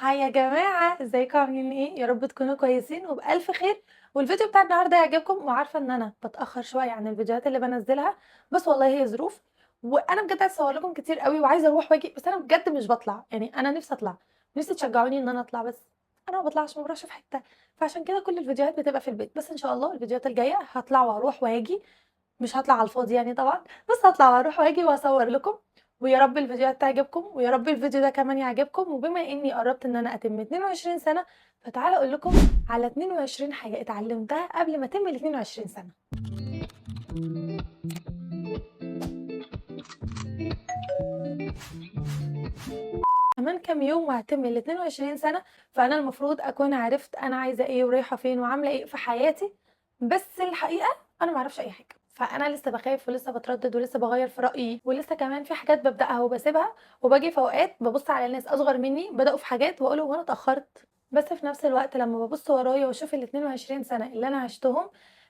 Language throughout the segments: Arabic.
هاي يا جماعة، ازيكم عاملين ايه؟ يا رب تكونوا كويسين وبألف خير. والفيديو بتاع النهارده يعجبكم، وعارفة ان انا بتأخر شوية عن الفيديوهات اللي بنزلها، بس والله هي ظروف. وانا بجد عايزة اصور لكم كتير قوي وعايزة اروح واجي، بس انا بجد مش بطلع. يعني انا نفسي اطلع، نفسي تشجعوني ان انا اطلع، بس انا ما بطلعش، ما بروحش في حتة. فعشان كده كل الفيديوهات بتبقى في البيت، بس ان شاء الله الفيديوهات الجاية هطلع واروح واجي. مش هطلع على الفاضي يعني طبعا، بس هطلع واروح واجي واصور لكم. ويا رب الفيديوهات تعجبكم، ويا رب الفيديو ده كمان يعجبكم. وبما اني قربت ان انا اتم 22 سنة، فتعالى اقول لكم على 22 حاجة اتعلمتها قبل ما اتم ال 22 سنة. كمان كام يوم وهتم ال 22 سنة، فانا المفروض اكون عرفت انا عايزة ايه ورايحة فين وعاملة ايه في حياتي. بس الحقيقة انا معرفش اي حاجة، فانا لسه بخاف ولسه بتردد ولسه بغير في رايي، ولسه كمان في حاجات ببداها وبسيبها. وباجي في اوقات ببص على ناس اصغر مني بداوا في حاجات واقول هو انا اتاخرت. بس في نفس الوقت لما ببص ورايا واشوف ال 22 سنه اللي انا عشتهم،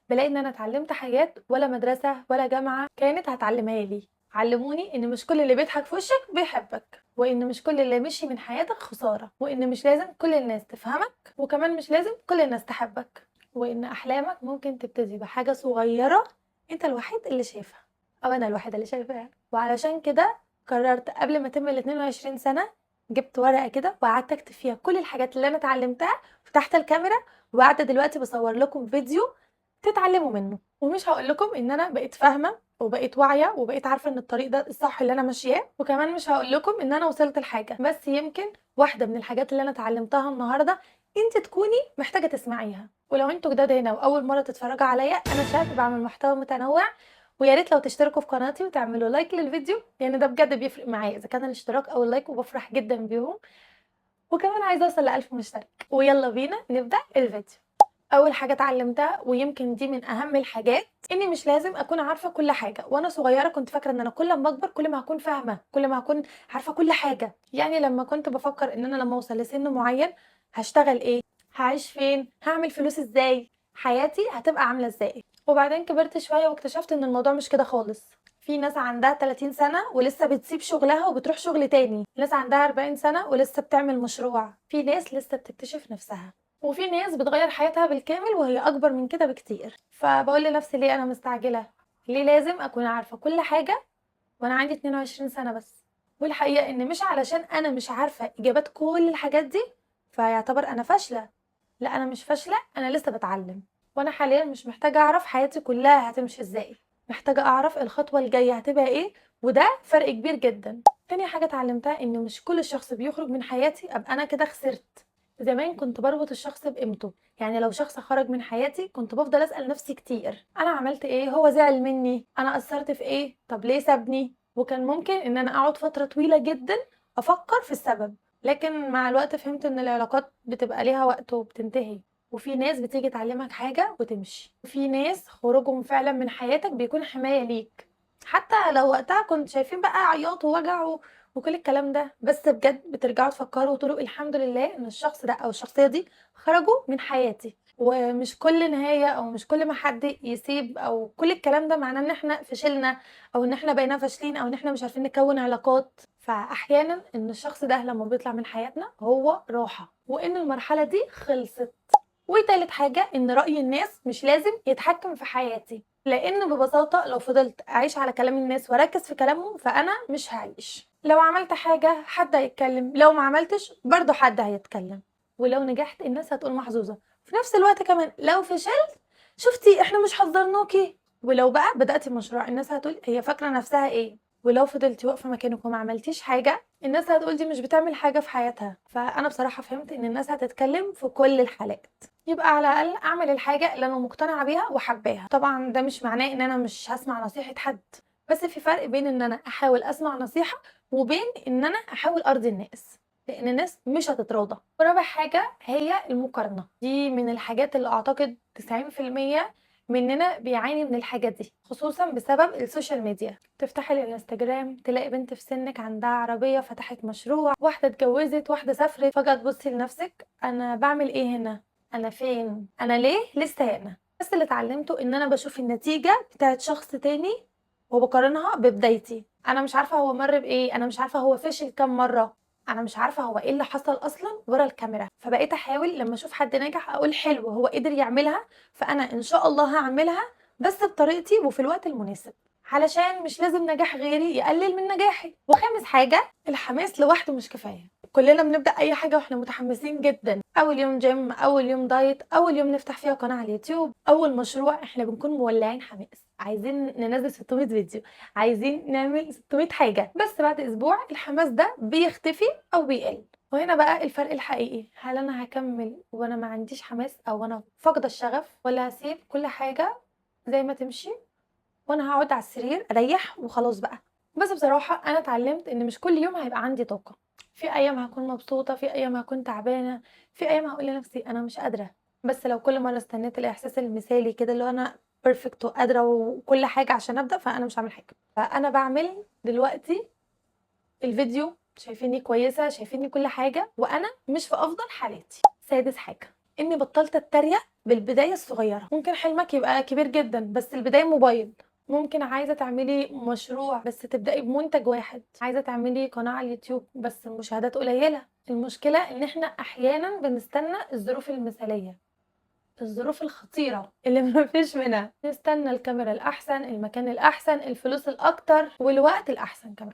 بلاقي ان انا اتعلمت حاجات ولا مدرسه ولا جامعه كانت هتعلمها لي. علموني ان مش كل اللي بيضحك في وشك بيحبك، وان مش كل اللي مشي من حياتك خساره، وان مش لازم كل الناس تفهمك، وكمان مش لازم كل الناس تحبك، وان احلامك ممكن تبتدي بحاجه صغيره انت الوحيد اللي شايفها، او انا الوحيده اللي شايفاها. وعلشان كده قررت قبل ما اتم ال 22 سنه، جبت ورقه كده وقعدت اكتب فيها كل الحاجات اللي انا اتعلمتها، فتحت الكاميرا وقاعده دلوقتي بصور لكم فيديو تتعلموا منه. ومش هقول لكم ان انا بقيت فاهمه وبقيت واعيه وبقيت عارفه ان الطريق ده الصح اللي انا ماشياه، وكمان مش هقول لكم ان انا وصلت لحاجه، بس يمكن واحده من الحاجات اللي انا اتعلمتها النهارده انت تكوني محتاجه تسمعيها. ولو انتوا جداد هنا واول مره تتفرجوا عليا، انا شاب بعمل محتوى متنوع، ويا ريت لو تشتركوا في قناتي وتعملوا لايك للفيديو، لان ده بجد بيفرق معايا اذا كان الاشتراك او اللايك، وبفرح جدا بيهم. وكمان عايزه اوصل ل1000 مشترك، ويلا بينا نبدا الفيديو. اول حاجه اتعلمتها، ويمكن دي من اهم الحاجات، اني مش لازم اكون عارفه كل حاجه. وانا صغيره كنت فاكره ان انا كل ما اكبر كل ما هكون فاهمه، كل ما هكون عارفه كل حاجه. يعني لما كنت بفكر ان انا لما اوصل لسن معين هشتغل ايه، هعيش فين، هعمل فلوس ازاي، حياتي هتبقى عامله ازاي. وبعدين كبرت شويه واكتشفت ان الموضوع مش كده خالص. في ناس عندها 30 سنة ولسه بتسيب شغلها وبتروح شغل تاني، ناس عندها 40 سنة ولسه بتعمل مشروع، في ناس لسه بتكتشف نفسها، وفي ناس بتغير حياتها بالكامل وهي اكبر من كده بكتير. فبقول لنفسي ليه انا مستعجله؟ ليه لازم اكون عارفه كل حاجه وانا عندي 22 سنه بس؟ والحقيقه ان مش علشان انا مش عارفه اجابات كل الحاجات دي فيعتبر انا فاشله. لا، انا مش فاشله، انا لسه بتعلم. وانا حاليا مش محتاجه اعرف حياتي كلها هتمشي ازاي، محتاجه اعرف الخطوه الجايه هتبقى ايه، وده فرق كبير جدا. تاني حاجه اتعلمتها ان مش كل شخص بيخرج من حياتي ابقى انا كده خسرت. زمان كنت بربط الشخص بقيمته، يعني لو شخص خرج من حياتي كنت بفضل اسال نفسي كتير انا عملت ايه، هو زعل مني، انا قصرت في ايه، طب ليه سابني. وكان ممكن ان انا اقعد فتره طويله جدا افكر في السبب. لكن مع الوقت فهمت ان العلاقات بتبقى ليها وقت وبتنتهي، وفي ناس بتيجي تعلمك حاجة وتمشي، وفي ناس خروجهم فعلا من حياتك بيكون حماية ليك، حتى لو وقتها كنت شايفين بقى عياط ووجع وكل الكلام ده، بس بجد بترجعوا تفكروا وتقولوا الحمد لله ان الشخص ده او الشخصية دي خرجوا من حياتي. ومش كل نهاية او مش كل ما حد يسيب او كل الكلام ده معناه ان احنا فشلنا، او ان احنا بقينا فاشلين، او ان احنا مش عارفين نكون علاقات. فاحيانا ان الشخص ده لما بيطلع من حياتنا هو راحة، وان المرحلة دي خلصت. وتالت حاجة ان رأي الناس مش لازم يتحكم في حياتي، لان ببساطة لو فضلت اعيش على كلام الناس واركز في كلامهم فانا مش هعيش. لو عملت حاجة حد هيتكلم، لو ما عملتش برضو حد هيتكلم، ولو نجحت الناس هتقول محظوظة. في نفس الوقت كمان لو فشلت، شفتي احنا مش حذرناكي. ولو بقى بدأتي مشروع الناس هتقول هي فاكرة نفسها ايه. ولو فضلتي واقفة مكانك وما عملتيش حاجة الناس هتقول دي مش بتعمل حاجة في حياتها. فأنا بصراحة فهمت إن الناس هتتكلم في كل الحالات، يبقى على الأقل أعمل الحاجة اللي أنا مقتنعة بيها وحباها. طبعا ده مش معناه إن أنا مش هسمع نصيحة حد، بس في فرق بين إن أنا أحاول أسمع نصيحة وبين إن أنا أحاول أرضي الناس، لأن الناس مش هتتراضى. ورابع حاجة هي المقارنة، دي من الحاجات اللي أعتقد 90% مننا بيعاني من الحاجة دي، خصوصا بسبب السوشيال ميديا. تفتحي الانستجرام تلاقي بنت في سنك عندها عربية، فتحت مشروع، واحدة اتجوزت، واحدة سافرت، فجأة تبصي لنفسك انا بعمل ايه هنا، انا فين، انا ليه لسه هنا. بس اللي اتعلمته ان انا بشوف النتيجة بتاعت شخص تاني وبقارنها ببدايتي. انا مش عارفة هو مر بايه، انا مش عارفة هو فشل كام مرة، انا مش عارفه هو ايه اللي حصل اصلا ورا الكاميرا. فبقيت احاول لما اشوف حد ناجح اقول حلو هو قدر يعملها، فانا ان شاء الله هعملها بس بطريقتي وفي الوقت المناسب، علشان مش لازم نجاح غيري يقلل من نجاحي. وخامس حاجه، الحماس لوحده مش كفايه. كلنا بنبدا اي حاجه واحنا متحمسين جدا، اول يوم جيم، اول يوم دايت، اول يوم نفتح فيها قناه على اليوتيوب، اول مشروع احنا بنكون مولعين حماس، عايزين ننزل 600 فيديو، عايزين نعمل 600 حاجه. بس بعد اسبوع الحماس ده بيختفي او بيقل. وهنا بقى الفرق الحقيقي، هل انا هكمل وانا ما عنديش حماس او انا فاقده الشغف، ولا هسيب كل حاجه زي ما تمشي وانا هقعد على السرير اريح وخلاص بقى. بس بصراحه انا اتعلمت ان مش كل يوم هيبقى عندي طاقه. في ايام هكون مبسوطه، في ايام هكون تعبانه، في ايام هقول لنفسي انا مش قادره. بس لو كل مره استنيت الاحساس المثالي كده اللي هو انا بيرفكت وقادره وكل حاجه عشان ابدا، فانا مش هعمل حاجه. فانا بعمل دلوقتي الفيديو، شايفيني كويسه، شايفيني كل حاجه وانا مش في افضل حالاتي. سادس حاجه، اني بطلت اتريق بالبدايه الصغيره. ممكن حلمك يبقى كبير جدا بس البدايه موبايل. ممكن عايزه تعملي مشروع بس تبداي بمنتج واحد، عايزه تعملي قناه على اليوتيوب بس المشاهدات قليله. المشكله ان احنا احيانا بنستنى الظروف المثاليه، الظروف الخطيرة اللي مفيش منها، نستنى الكاميرا الأحسن، المكان الأحسن، الفلوس الأكتر، والوقت الأحسن كمان.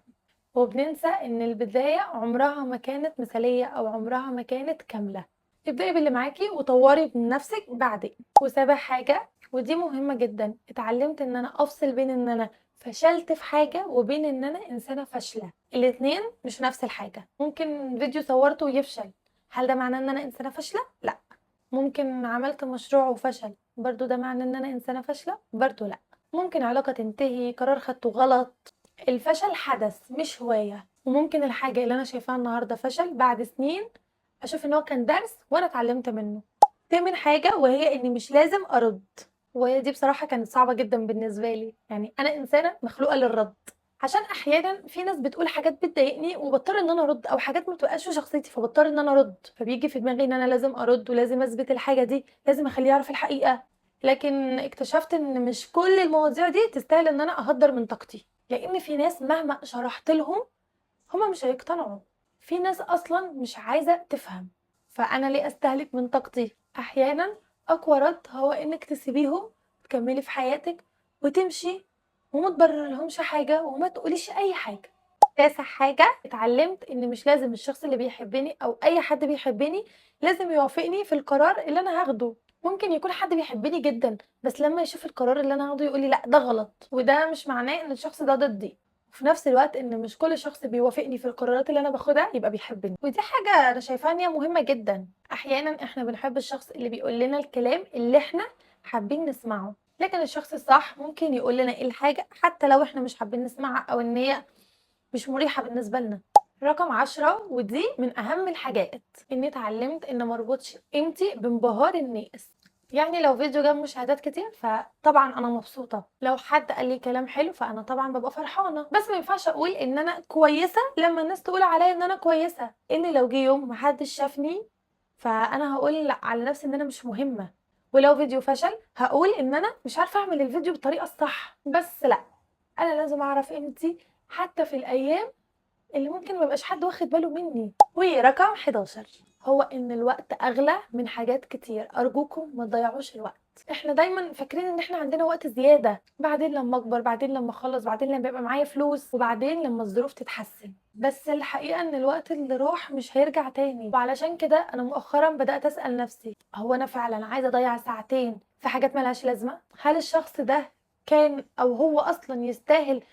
وبننسى ان البداية عمرها ما كانت مثالية او عمرها ما كانت كاملة. ابدأي باللي معاكي وطوري من نفسك بعدين. وسابع حاجة ودي مهمة جدا، اتعلمت ان انا افصل بين ان انا فشلت في حاجة وبين ان انا انسانة فاشلة. الاتنين مش نفس الحاجة. ممكن فيديو صورته ويفشل، هل ده معناه ان انا انسانة فاشلة؟ لا. ممكن عملت مشروع وفشل، برضو ده معناه ان انا انسانة فاشلة؟ برضو لا. ممكن علاقة تنتهي، قرار خدته غلط. الفشل حدث مش هواية. وممكن الحاجة اللي أنا شايفاها النهاردة فشل، بعد سنين أشوف إن هو كان درس وأنا اتعلمت منه. تامن حاجة وهي إني مش لازم أرد. وهي دي بصراحة كانت صعبة جدا بالنسبة لي، يعني أنا إنسانة مخلوقة للرد. عشان أحيانا في ناس بتقول حاجات بتضايقني وبضطر إن أنا أرد، أو حاجات ما بتبقاش في شخصيتي فبضطر إن أنا أرد، فبيجي في دماغي إن أنا لازم أرد ولازم أثبت الحاجة دي، لازم أخليه يعرف الحقيقة. لكن اكتشفت إن مش كل المواضيع دي تستاهل إن أنا أهدر من طاقتي، لان في ناس مهما شرحت لهم هما مش هيقتنعوا. في ناس اصلا مش عايزه تفهم، فانا ليه استهلك من طاقتي؟ احيانا اقوى رد هو انك تسيبيهم تكملي في حياتك وتمشي، وما تبررلهمش حاجه وما تقوليش اي حاجه. تاسع حاجه، اتعلمت ان مش لازم الشخص اللي بيحبني او اي حد بيحبني لازم يوافقني في القرار اللي انا هاخده. ممكن يكون حد بيحبني جدا بس لما يشوف القرار اللي انا هاخده يقولي لا ده غلط، وده مش معناه ان الشخص ده ضدي. وفي نفس الوقت ان مش كل شخص بيوافقني في القرارات اللي انا باخدها يبقى بيحبني، ودي حاجه انا شايفاها ان هي مهمه جدا. احيانا احنا بنحب الشخص اللي بيقول لنا الكلام اللي احنا حابين نسمعه، لكن الشخص الصح ممكن يقول لنا الحاجه حتى لو احنا مش حابين نسمعها او ان هي مش مريحه بالنسبه لنا. رقم 10 ودي من اهم الحاجات، اني اتعلمت ان مربوطش قيمتي بانبهار الناس. يعني لو فيديو جاب مشاهدات كتير فطبعا انا مبسوطه، لو حد قال لي كلام حلو فانا طبعا ببقى فرحانه، بس ما ينفعش اقول ان انا كويسه لما الناس تقول عليا ان انا كويسه. ان لو جه يوم محدش شافني فانا هقول لا على نفسي ان انا مش مهمه. ولو فيديو فشل هقول ان انا مش عارفه اعمل الفيديو بالطريقه الصح. بس لا، انا لازم اعرف قيمتي حتى في الايام اللي ممكن ما يبقاش حد واخد باله مني. ورقم 11 هو ان الوقت اغلى من حاجات كتير. ارجوكم ما تضيعوش الوقت. احنا دايما فاكرين ان احنا عندنا وقت زياده، بعدين لما اكبر، بعدين لما اخلص، بعدين لما يبقى معايا فلوس، وبعدين لما الظروف تتحسن. بس الحقيقه ان الوقت اللي راح مش هيرجع تاني. وعلشان كده انا مؤخرا بدات اسال نفسي، هو انا فعلا عايزه اضيع ساعتين في حاجات ملهاش لازمه؟ هل الشخص ده كان او هو اصلا يستاهل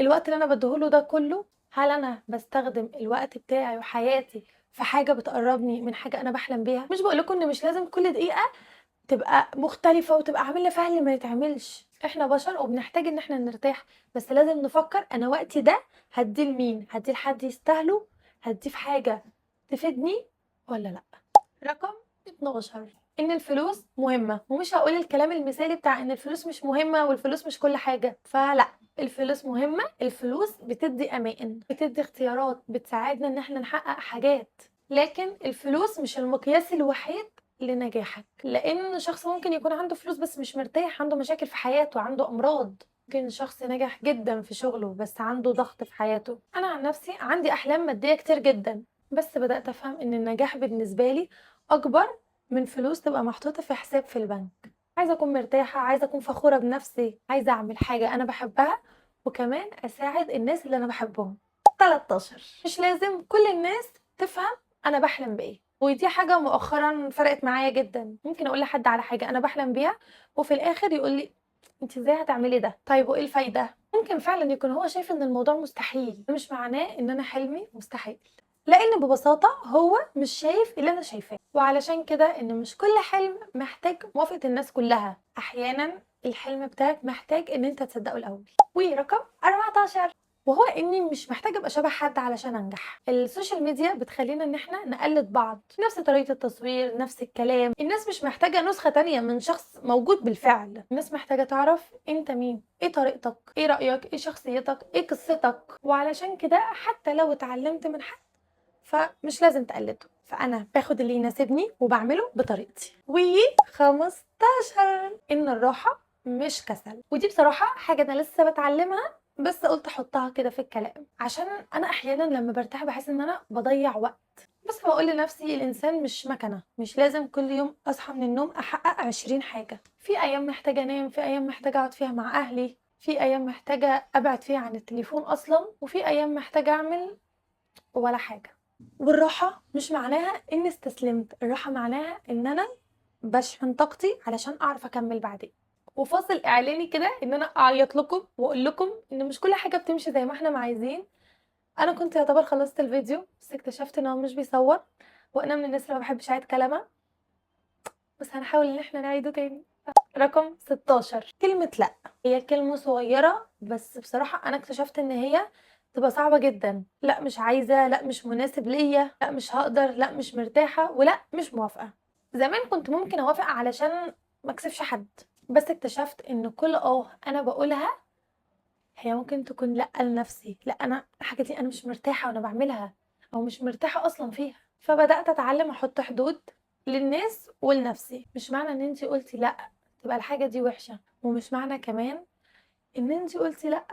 الوقت اللي انا بديهوله ده كله؟ هل انا بستخدم الوقت بتاعي وحياتي في حاجه بتقربني من حاجه انا بحلم بيها؟ مش بقولكم ان مش لازم كل دقيقه تبقى مختلفه وتبقى عامله فيها اللي ما يتعملش، احنا بشر وبنحتاج ان احنا نرتاح، بس لازم نفكر انا وقتي ده هديه لمين، هديه لحد يستاهله، هديه في حاجه تفيدني ولا لا. رقم 12 ان الفلوس مهمة، ومش هقول الكلام المثالي بتاع ان الفلوس مش مهمة والفلوس مش كل حاجة، فلا، الفلوس مهمة. الفلوس بتدي امان، بتدي اختيارات، بتساعدنا ان احنا نحقق حاجات، لكن الفلوس مش المقياس الوحيد لنجاحك. لان شخص ممكن يكون عنده فلوس بس مش مرتاح، عنده مشاكل في حياته، عنده امراض. ممكن شخص ناجح جدا في شغله بس عنده ضغط في حياته. انا عن نفسي عندي احلام مادية كتير جدا، بس بدأت أفهم إن النجاح بالنسبة لي أكبر من فلوس تبقى محطوطة في حساب في البنك. عايزة أكون مرتاحة، عايزة أكون فخورة بنفسي، عايزة أعمل حاجة أنا بحبها وكمان أساعد الناس اللي أنا بحبهم. 13 مش لازم كل الناس تفهم أنا بحلم بإيه، ودي حاجة مؤخرا فرقت معايا جدا. ممكن أقول لحد على حاجة أنا بحلم بيها وفي الآخر يقولي انت ازاي هتعملي ده؟ طيب وايه الفايدة؟ ممكن فعلا يكون هو شايف ان الموضوع مستحيل، ده مش معناه ان انا حلمي مستحيل، لان ببساطة هو مش شايف اللي انا شايفاه. وعلشان كده ان مش كل حلم محتاج موافقة الناس كلها، احيانا الحلم بتاعك محتاج ان انت تصدقه الاول. ورقم 14 وهو اني مش محتاجه ابقى شبه حد علشان انجح. السوشيال ميديا بتخلينا ان احنا نقلد بعض، نفس طريقه التصوير، نفس الكلام. الناس مش محتاجه نسخه تانية من شخص موجود بالفعل، الناس محتاجه تعرف انت مين، ايه طريقتك، ايه رايك، ايه شخصيتك، ايه قصتك. وعلشان كده حتى لو اتعلمت من حد فمش لازم تقلده، فانا باخد اللي يناسبني وبعمله بطريقتي. و15 ان الراحه مش كسل، ودي بصراحه حاجه انا لسه بتعلمها، بس قلت احطها كده في الكلام عشان انا احيانا لما برتاح بحس ان انا بضيع وقت. بس بقول لنفسي الانسان مش مكنه، مش لازم كل يوم اصحى من النوم احقق 20 حاجه. في ايام محتاجه انام، في ايام محتاجه اقعد فيها مع اهلي، في ايام محتاجه ابعد فيها عن التليفون اصلا، وفي ايام محتاجه اعمل ولا حاجه. والراحه مش معناها اني استسلمت، الراحه معناها ان انا بشحن طاقتي علشان اعرف اكمل بعدين. وفاصل اعلاني كده ان انا اعيط لكم واقول لكم ان مش كل حاجه بتمشي زي ما احنا عايزين. انا كنت يعتبر خلصت الفيديو بس اكتشفت ان هو مش بيصور، وانا من الناس اللي ما بحبش اعيد كلامها، بس هنحاول ان احنا نعيده تاني. رقم 16 كلمه لا. هي كلمه صغيره بس بصراحه انا اكتشفت ان هي تبقى صعبه جدا. لا مش عايزه، لا مش مناسب ليا، لا مش هقدر، لا مش مرتاحه، ولا مش موافقه. زمان كنت ممكن اوافق علشان ما اكسفش حد، بس اكتشفت ان كل انا بقولها هي ممكن تكون لا لنفسي، لا انا الحاجه دي انا مش مرتاحه وانا بعملها، او مش مرتاحه اصلا فيها. فبدات اتعلم احط حدود للناس ولنفسي. مش معنى ان انتي قلتي لا تبقى الحاجه دي وحشه، ومش معنى كمان ان انتي قلتي لا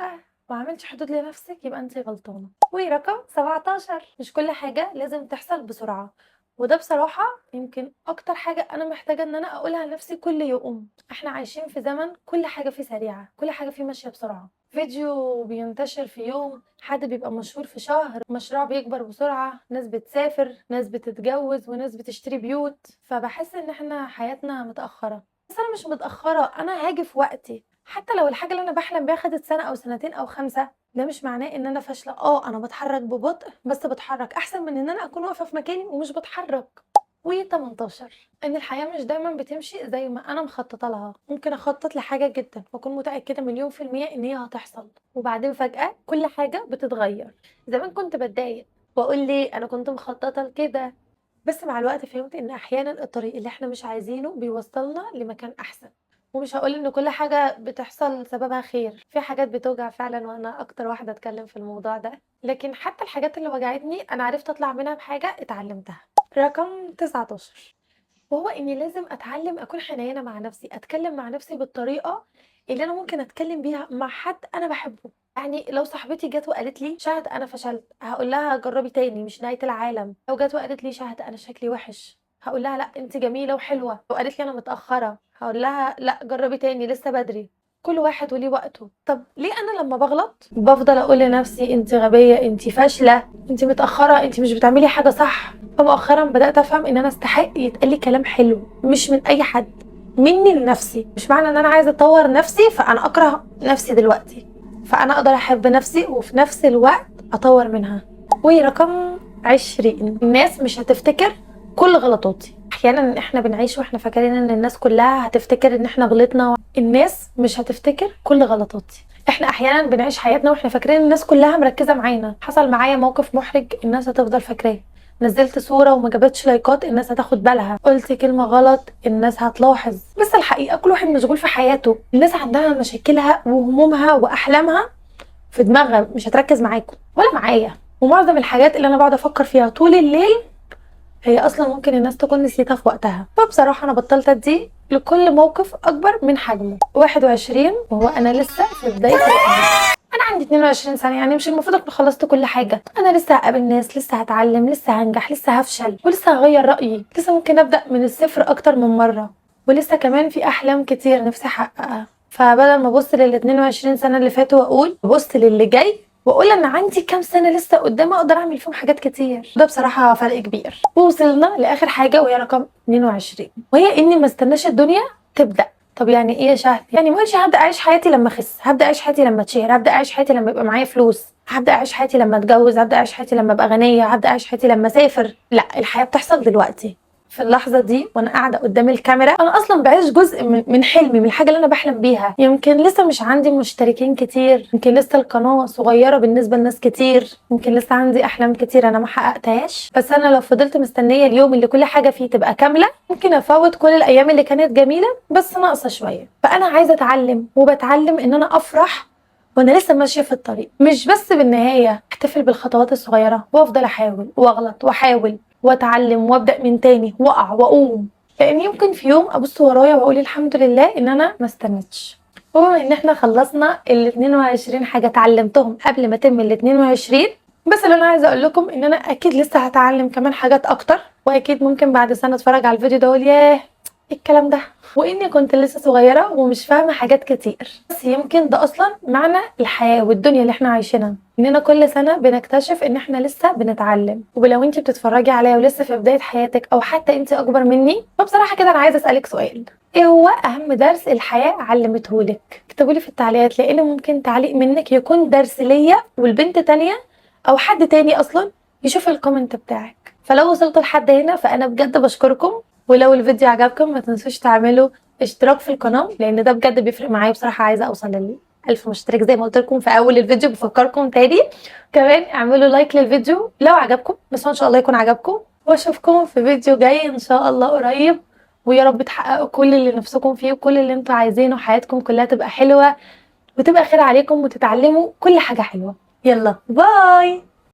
وعملتي حدود لنفسك يبقى انتي غلطانه. ورقم 17 مش كل حاجه لازم تحصل بسرعه، وده بصراحه يمكن اكتر حاجه انا محتاجه ان انا اقولها لنفسي كل يوم. احنا عايشين في زمن كل حاجه فيه سريعه، كل حاجه فيه ماشيه بسرعه، فيديو بينتشر في يوم، حد بيبقى مشهور في شهر، مشروع بيكبر بسرعه، ناس بتسافر، ناس بتتجوز، وناس بتشتري بيوت. فبحس ان احنا حياتنا متاخره، بس انا مش متاخره، انا هاجي في وقتي. حتى لو الحاجه اللي انا بحلم بيها خدت سنه او سنتين او 5، ده مش معناه ان انا فاشله. انا بتحرك ببطء بس بتحرك احسن من ان انا اكون واقفه في مكاني ومش بتحرك. و18 ان الحياه مش دايما بتمشي زي ما انا مخططه لها. ممكن اخطط لحاجه جدا واكون متاكده مليون في الميه ان هي هتحصل، وبعدين فجاه كل حاجه بتتغير. زمان كنت بتضايق واقول لي انا كنت مخططه لكده، بس مع الوقت فهمت ان احيانا الطريق اللي احنا مش عايزينه بيوصلنا لمكان احسن. ومش هقول ان كل حاجه بتحصل سببها خير، في حاجات بتوجع فعلا وانا اكتر واحده اتكلم في الموضوع ده، لكن حتى الحاجات اللي وجعتني انا عرفت اطلع منها بحاجه اتعلمتها. رقم 19 وهو اني لازم اتعلم اكون حنينه مع نفسي، اتكلم مع نفسي بالطريقه اللي انا ممكن اتكلم بيها مع حد انا بحبه. يعني لو صاحبتي جت وقالت لي شهد انا فشلت، هقول لها جربي تاني مش نهايه العالم. لو جت وقالت لي شهد انا شكلي وحش، هقول لها لا انت جميله وحلوه. لو قالت لي انا متاخره هقول لها لا جربي تاني لسه بدري. كل واحد وليه وقته. طب ليه انا لما بغلط بفضل اقول لنفسي انت غبيه، انت فاشله، انت متاخره، انت مش بتعملي حاجه صح؟ فمؤخرا بدات افهم ان انا استحق يتقال لي كلام حلو، مش من اي حد، مني لنفسي. مش معنى ان انا عايزه اطور نفسي فانا اكره نفسي دلوقتي، فانا اقدر احب نفسي وفي نفس الوقت اطور منها. ورقم 20 الناس مش هتفتكر كل غلطاتي. احيانا احنا بنعيش واحنا فاكرين ان الناس كلها هتفتكر ان احنا غلطنا. الناس مش هتفتكر كل غلطاتي. احنا احيانا بنعيش حياتنا واحنا فاكرين الناس كلها مركزه معانا. حصل معايا موقف محرج الناس هتفضل فاكراه، نزلت صورة وما جابتش لايكات الناس هتاخد بالها، قلت كلمة غلط الناس هتلاحظ. بس الحقيقة كل واحد مشغول في حياته، الناس عندها مشاكلها وهمومها وأحلامها في دماغها، مش هتركز معاكم ولا معايا. ومعظم الحاجات اللي أنا بقعد أفكر فيها طول الليل هي أصلا ممكن الناس تكون نسيتها في وقتها. فبصراحة أنا بطلت أدي لكل موقف أكبر من حجمه. 21 وهو أنا لسه في بداية الأمر. انا عندي 22 سنه، يعني مش المفروض اكون خلصت كل حاجه؟ انا لسه هقابل ناس، لسه هتعلم، لسه هنجح، لسه هفشل، ولسه هغير رايي، لسه ممكن ابدا من الصفر اكتر من مره، ولسه كمان في احلام كتير نفسي احققها. فبدل ما ابص لل 22 سنه اللي فاتوا واقول ببص للي جاي واقول انا عندي كام سنه لسه قدام اقدر اعمل فيهم حاجات كتير. ده بصراحه فرق كبير. ووصلنا لاخر حاجه وهي رقم 22، وهي اني ما استناش الدنيا تبدا. طب يعني ايه يا شهد؟ يعني ما اقولش هبدا اعيش حياتي لما اخس، هبدا اعيش حياتي لما اتشهر، هبدا اعيش حياتي لما يبقى معايا فلوس، هبدا اعيش حياتي لما اتجوز، هبدا اعيش حياتي لما ابقى غنيه، هبدا اعيش حياتي لما اسافر. لا، الحياه بتحصل دلوقتي في اللحظه دي وانا قاعده قدام الكاميرا. انا اصلا بعيش جزء من حلمي، من الحاجه اللي انا بحلم بيها. يمكن لسه مش عندي مشتركين كتير، يمكن لسه القناه صغيره بالنسبه لناس كتير، يمكن لسه عندي احلام كتير انا ما حققتهاش. بس انا لو فضلت مستنيه اليوم اللي كل حاجه فيه تبقى كامله ممكن افوت كل الايام اللي كانت جميله بس ناقصه شويه. فانا عايزه اتعلم، وبتعلم ان انا افرح وانا لسه ماشيه في الطريق، مش بس بالنهايه. احتفل بالخطوات الصغيره وافضل احاول واغلط واحاول واتعلم وابدا من تاني واقع واقوم، لان يمكن في يوم ابص ورايا واقول الحمد لله ان انا ما استنيتش. وبما ان احنا خلصنا ال 22 حاجه اتعلمتهم قبل ما اتم ال 22، بس اللي انا عايزه اقول لكم ان انا اكيد لسه هتعلم كمان حاجات اكتر، واكيد ممكن بعد سنه اتفرج على الفيديو ده واقول ياه إيه الكلام ده، واني كنت لسه صغيره ومش فاهمه حاجات كتير. بس يمكن ده اصلا معنى الحياه والدنيا اللي احنا عايشينها، اننا كل سنه بنكتشف ان احنا لسه بنتعلم. ولو انت بتتفرجي عليا ولسه في بدايه حياتك او حتى انت اكبر مني، فبصراحه كده انا عايزه اسالك سؤال: ايه هو اهم درس الحياه علمتهولك؟ اكتبولي في التعليقات، لان ممكن تعليق منك يكون درس ليا والبنت تانية او حد تاني اصلا يشوف الكومنت بتاعك. فلو وصلتوا لحد هنا فانا بجد بشكركم. ولو الفيديو عجبكم ما تنسوش تعملوا اشتراك في القناه، لان ده بجد بيفرق معايا بصراحه. عايزه اوصل لل 1000 مشترك زي ما قلت لكم في اول الفيديو، بفكركم تاني. كمان اعملوا لايك للفيديو لو عجبكم، بس ان شاء الله يكون عجبكم. واشوفكم في فيديو جاي ان شاء الله قريب، ويا رب تحققوا كل اللي نفسكم فيه وكل اللي انتوا عايزينه، حياتكم كلها تبقى حلوه وتبقى خير عليكم وتتعلموا كل حاجه حلوه. يلا باي.